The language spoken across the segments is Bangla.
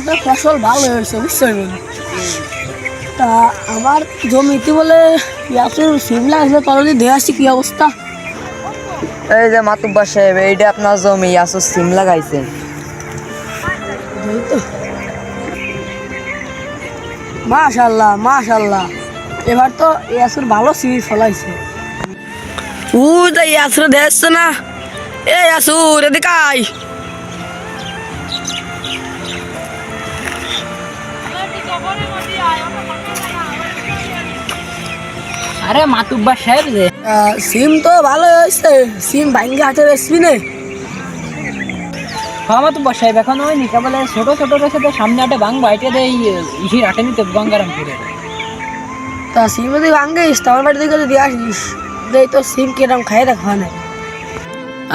তো ফসল ভালো হয়েছে বুঝছো তা আমার জমিতে বলে ইয়াসুর সিম লাগছিল তোর যদি ধেয়ে আসছি কি অবস্থা? এই যে মাতুব্বার সাহেব, এইটা আপনার জমি, আসো সিম লাগাইছেন। মাশাল্লাহ মাশাল্লাহ, এবার তো ইয়াসুর ভালো সিম ফলাইছে। তো ইয়াসুর দেখছো না? এ ইয়াসুর এদিকে আয়। আরে মাতুব্বার সাহেব যে সিম তো ভালো হয়েছে, সিম ভাঙ্গে হাতে বেসবি নে। হ্যাঁ মাতুব্বার সাহেব, এখন ওই নিকা বলে ছোট ছোট রয়েছে তো সামনে আটে ভাঙবো, এটা দিয়ে ইসির আটে নিতে গঙ্গারামপুরে। তা সিম যদি ভাঙ্গিস তোমার বাড়ি থেকে যদি আসিস দেই তো সিম কিরম খাই দেখা না।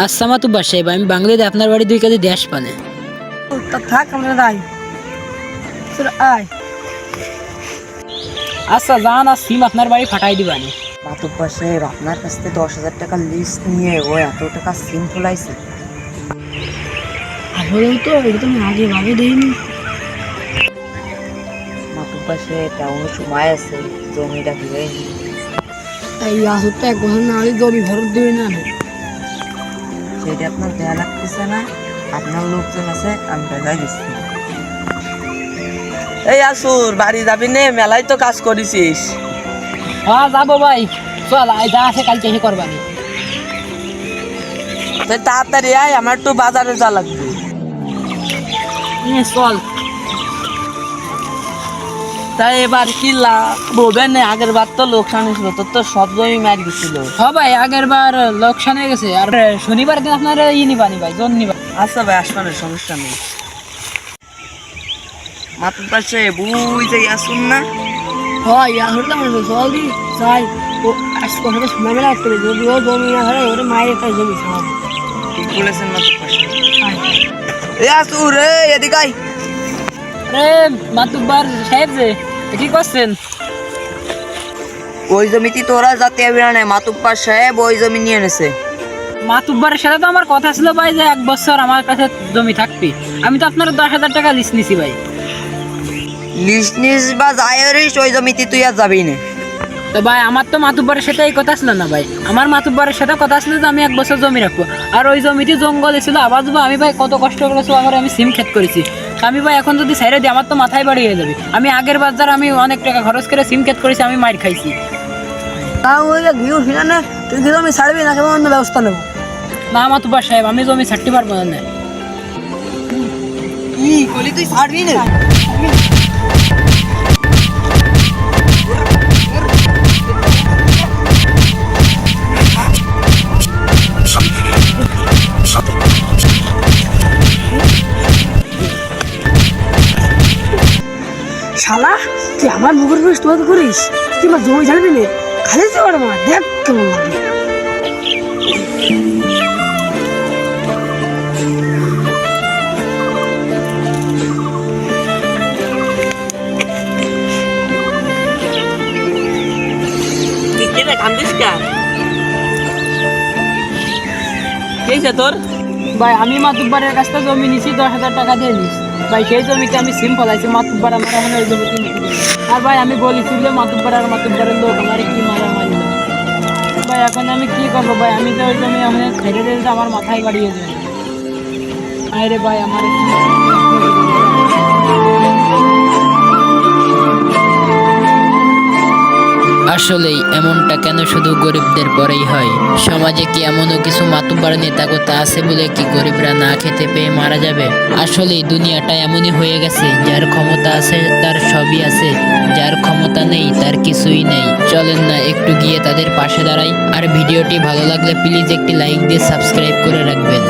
আচ্ছা মাতুব্বার সাহেব, আমি বাংলাদেশে আপনার বাড়ি 2 কেজি দেশ পানে। তা থাক আমরা যাই, আয়। আচ্ছা যান, আর সিম আপনার বাড়ি ফাটাই দিবানি। মাতুব্বার সাহেব, আপনার কাছ থেকে 10,000 টাকা লিস্ট নিয়ে ও এত টাকা সিম ফলাইছে। আসলেও তো এটা তো আমি আগে ভাগে দেইনি। মাতুব্বার সাহেব, এমন সময় আছে, জমিটা দিয়ে এই আসর তো 1 বছর না হলে জমি ফেরত দেবে না। সেটা আপনার দেয়া লাগতেছে না, আপনার লোকজন আছে, আমি বেজায় দিচ্ছি। এই আসুর বাড়ি যাবি নে, মেলায় তো কাজ করেছিস। হ্যাঁ যাবো ভাই, চল যা আছে কালকে এসে করবানি। তাড়াতাড়ি আয়, আমার একটু বাজারে যা লাগবে। চল। তাই এবার কি লাভ হবে না? আগের বার তো লোকসান হয়েছিল, তোর তো সব জমি মার গেছিল। হ্যাঁ ভাই, আগের বার লোকসান হয়ে গেছে, আর শনিবার দিন আপনার নিবানি ভাই, জন নিবা। আচ্ছা ভাই, আসবানের সমস্যা নেই। মাতুব্বার সাহেব, বুঝ যাই আসুন না। হয় আসর তো আমার জল দি যাই ও আজ কথাটা শোনা মেলা আসতে যদি ও জমি না ধরে ওরে মায়ের একটা জমি খাওয়াবো। ঠিক বলেছেন মাতুব্বার সাহেব। আয়। এই আসুর রে, এদিকে আয়। আরে মাতুব্বার সাহেব যে কি করছেন? ওই জমিতে তোরা যাতে হবে না, মাতুব্বার সাহেব ওই জমি নিয়ে এনেছে। মাতুব্বারের সাথে তো আমার কথা ছিল ভাই যে 1 বছর আমার কাছে জমি থাকবে। আমি তো আপনার 10,000 টাকা লিস্ট নিছি ভাই। লিস্ট নিস বা যাই হরিস, ওই জমিতে তুই আর যাবি না। তো ভাই আমার তো মাতুব্বারের সাথে এই কথা ছিল না ভাই, আমার মাতুব্বারের সাথে কথা ছিল যে আমি 1 বছর জমি রাখবো, আর ওই জমিতে জঙ্গল ছিল আবার যাবো। আমি ভাই কত কষ্ট করেছি, আবার আমি সিম ক্ষেত করেছি। আমি ভাই এখন যদি ছেড়ে দিই আমার তো মাথায় বাড়ি হয়ে যাবে। আমি আগের বাজার আমি অনেক টাকা খরচ করে সিম ক্ষেত করেছি, আমি মার খাইছি। তা ওই যে ঘিউ ফিরা না, তুই কি জমি ছাড়বি না কেমন অন্য ব্যবস্থা নেবো? না মাতুব্বার সাহেব, আমি জমি ছাড়তে পারবো না। কি বলি তুই ছাড়বি না? শালা তুই আমার মুখের উপরে স্তোধ করিস, তুই আমার জমি ছাড়বি না? খালি তুই ওর মা দেখ কেমন লাগে। তোর ভাই আমি মাতুব্বারের কাছ থেকে জমি নিছি, 10,000 টাকা দিয়ে নিস ভাই। সেই জমিতে আমি সিম ফলাইছি, মাতুব্বার আমার এখন ওই জমিতে নিতে দেবে। আর ভাই আমি বলেছিল মাতুব্বার আর মাতুব্বারের লোক আমার কি মারামারি ভাই। এখন আমি কি করবো ভাই? আমি তো ওই জমি এখন ছেড়ে দিলে আমার মাথায় বাড়িয়ে যাবে। আরে ভাই আমার আসলেই এমনটা কেন শুধু গরিবদের পরেই হয়? সমাজে কি এমনও কিছু মাতুব্বার নেতাকতা আছে বলে কি গরিবরা না খেতে পেয়ে মারা যাবে? আসলেই দুনিয়াটা এমনই হয়ে গেছে, যার ক্ষমতা আছে তার সবই আছে, যার ক্ষমতা নেই তার কিছুই নেই। চলেন না একটু গিয়ে তাদের পাশে দাঁড়াই। আর ভিডিওটি ভালো লাগলে প্লিজ একটি লাইক দিয়ে সাবস্ক্রাইব করে রাখবেন।